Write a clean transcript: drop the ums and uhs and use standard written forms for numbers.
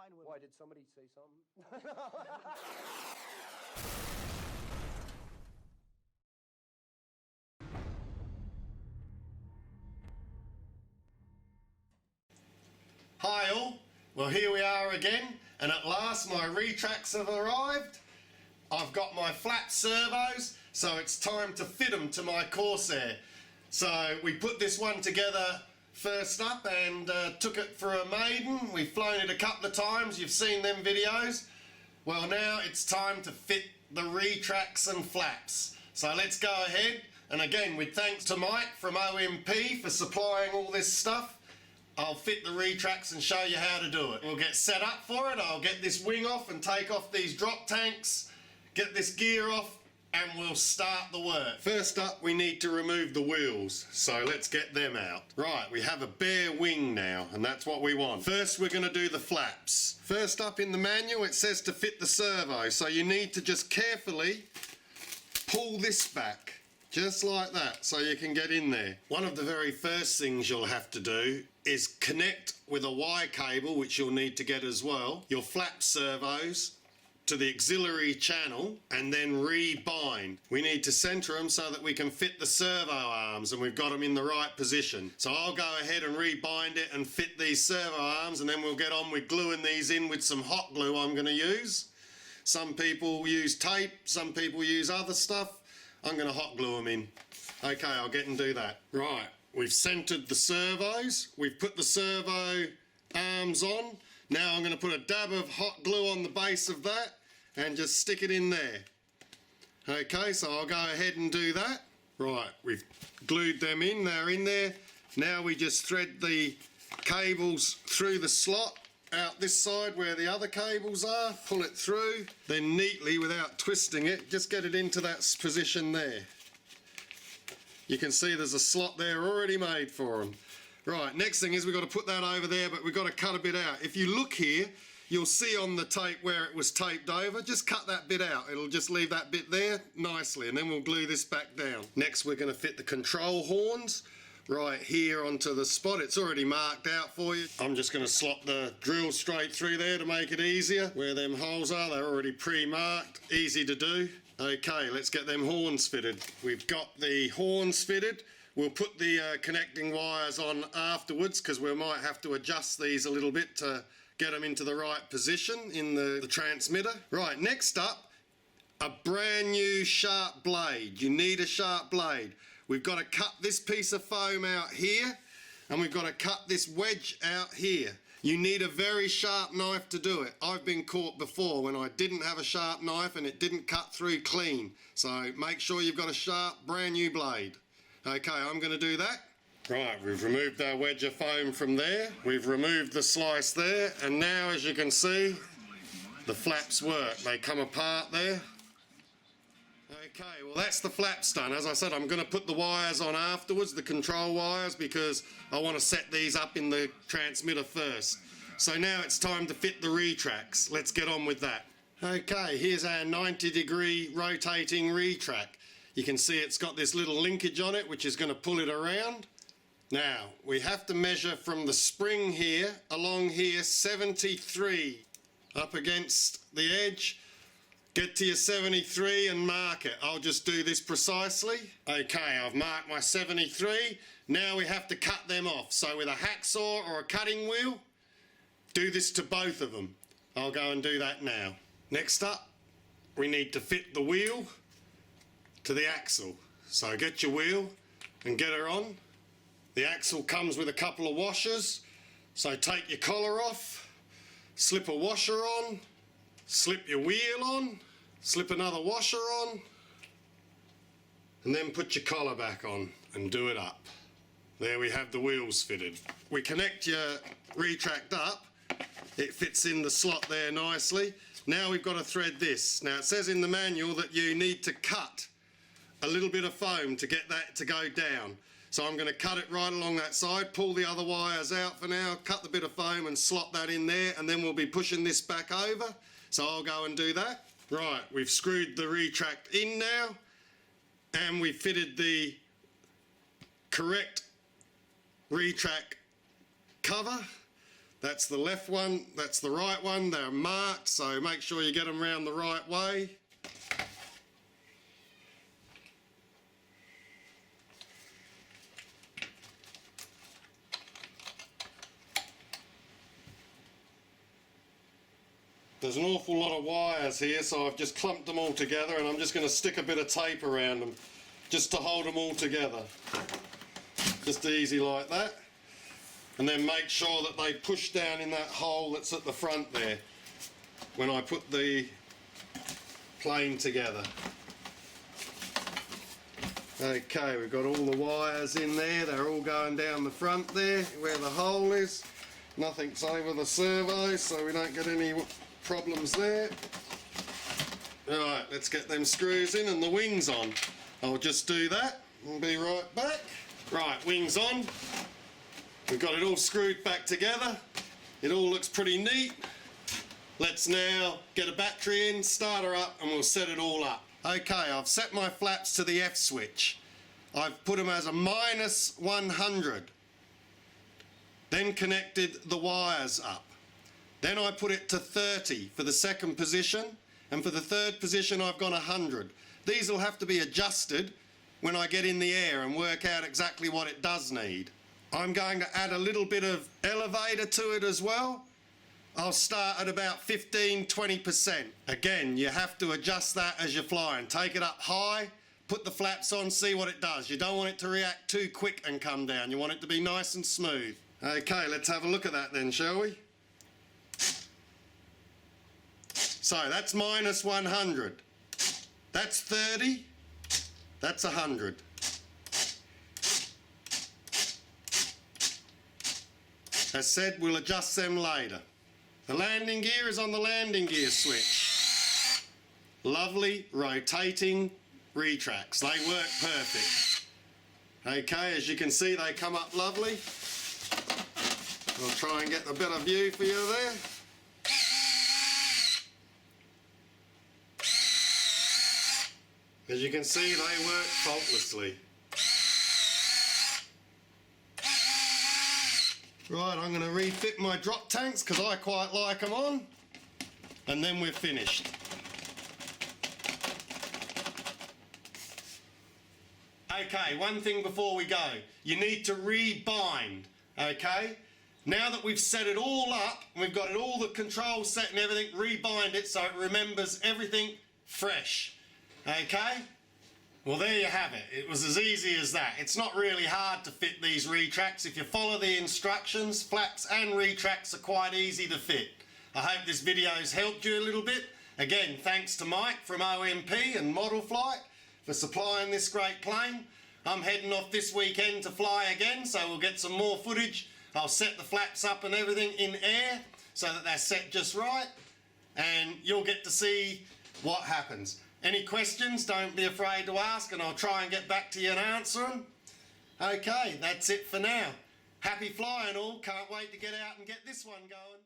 fine with it. Why, did somebody say something? Hi all, well here we are again, and at last my retracts have arrived. I've got my flat servos, so it's time to fit them to my Corsair. So we put this one together first up and took it for a maiden. We've flown it a couple of times, you've seen them videos. Well, now it's time to fit the retracts and flaps. So let's go ahead, and again with thanks to Mike from OMP for supplying all this stuff. I'll fit the retracts and show you how to do it. We'll get set up for it. I'll get this wing off and take off these drop tanks, get this gear off, and we'll start the work. First up, we need to remove the wheels, so let's get them out. Right, we have a bare wing now, and that's what we want. First, we're going to do the flaps. First up in the manual, it says to fit the servo, so you need to just carefully pull this back, just like that, so you can get in there. One of the very first things you'll have to do is connect with a Y cable, which you'll need to get as well, your flap servos to the auxiliary channel, and then rebind. We need to center them so that we can fit the servo arms, and we've got them in the right position. So I'll go ahead and rebind it and fit these servo arms, and then we'll get on with gluing these in with some hot glue I'm going to use. Some people use tape, some people use other stuff. I'm going to hot glue them in. Okay, I'll get and do that. Right, we've centered the servos, we've put the servo arms on. Now I'm going to put a dab of hot glue on the base of that and just stick it in there. Okay, so I'll go ahead and do that. Right, we've glued them in, they're in there. Now we just thread the cables through the slot out this side where the other cables are, pull it through, then neatly, without twisting it, just get it into that position there. You can see there's a slot there already made for them. Right, next thing is we've got to put that over there, but we've got to cut a bit out. If you look here, you'll see on the tape where it was taped over, just cut that bit out. It'll just leave that bit there nicely, and then we'll glue this back down. Next, we're going to fit the control horns right here onto the spot. It's already marked out for you. I'm just going to slot the drill straight through there to make it easier. Where them holes are, they're already pre-marked, easy to do. Okay, let's get them horns fitted. We've got the horns fitted. We'll put the connecting wires on afterwards, because we might have to adjust these a little bit to get them into the right position in the transmitter. Right, next up, a brand new sharp blade. You need a sharp blade. We've got to cut this piece of foam out here, and we've got to cut this wedge out here. You need a very sharp knife to do it. I've been caught before when I didn't have a sharp knife and it didn't cut through clean. So make sure you've got a sharp, brand new blade. Okay, I'm going to do that. Right, we've removed our wedge of foam from there. We've removed the slice there, and now, as you can see, the flaps work. They come apart there. Okay, well that's the flaps done. As I said, I'm going to put the wires on afterwards, the control wires, because I want to set these up in the transmitter first. So now it's time to fit the retracts. Let's get on with that. Okay, here's our 90-degree rotating retract. You can see it's got this little linkage on it, which is going to pull it around. Now, we have to measure from the spring here, along here, 73 up against the edge. Get to your 73 and mark it. I'll just do this precisely. Okay, I've marked my 73. Now we have to cut them off. So with a hacksaw or a cutting wheel, do this to both of them. I'll go and do that now. Next up, we need to fit the wheel to the axle. So get your wheel and get her on. The axle comes with a couple of washers, so take your collar off, slip a washer on, slip your wheel on, slip another washer on, and then put your collar back on and do it up. There we have the wheels fitted. We connect your retract up, it fits in the slot there nicely. Now we've got to thread this. Now it says in the manual that you need to cut a little bit of foam to get that to go down. So I'm going to cut it right along that side, pull the other wires out for now, cut the bit of foam and slot that in there, and then we'll be pushing this back over. So I'll go and do that. Right, we've screwed the retract in now, and we've fitted the correct retract cover. That's the left one, that's the right one. They're marked, so make sure you get them round the right way. There's an awful lot of wires here, so I've just clumped them all together, and I'm just going to stick a bit of tape around them just to hold them all together. Just easy like that. And then make sure that they push down in that hole that's at the front there when I put the plane together. Okay, we've got all the wires in there. They're all going down the front there where the hole is. Nothing's over the servo, so we don't get any problems there. Right, let's get them screws in and the wings on. I'll just do that and be right back. Right, wings on. We've got it all screwed back together. It all looks pretty neat. Let's now get a battery in, start her up, and we'll set it all up. Okay, I've set my flaps to the F switch. I've put them as a -100. Then connected the wires up. Then I put it to 30 for the second position, and for the third position I've gone 100. These will have to be adjusted when I get in the air and work out exactly what it does need. I'm going to add a little bit of elevator to it as well. I'll start at about 15-20%. Again, you have to adjust that as you're flying. Take it up high, put the flaps on, see what it does. You don't want it to react too quick and come down. You want it to be nice and smooth. Okay, let's have a look at that then, shall we? So that's -100. That's 30. That's 100. As said, we'll adjust them later. The landing gear is on the landing gear switch. Lovely rotating retracts. They work perfect. Okay, as you can see, they come up lovely. I'll try and get a better view for you there. As you can see, they work faultlessly. Right, I'm going to refit my drop tanks because I quite like them on, and then we're finished. Okay, one thing before we go. You need to rebind, okay? Now that we've set it all up, and we've got it all the controls set and everything, rebind it so it remembers everything fresh. Okay? Well, there you have it. It was as easy as that. It's not really hard to fit these retracts. If you follow the instructions, flaps and retracts are quite easy to fit. I hope this video's helped you a little bit. Again, thanks to Mike from OMP and Model Flight for supplying this great plane. I'm heading off this weekend to fly again, so we'll get some more footage. I'll set the flaps up and everything in air so that they're set just right, and you'll get to see what happens. Any questions, don't be afraid to ask, and I'll try and get back to you and answer them. Okay, that's it for now. Happy flying all. Can't wait to get out and get this one going.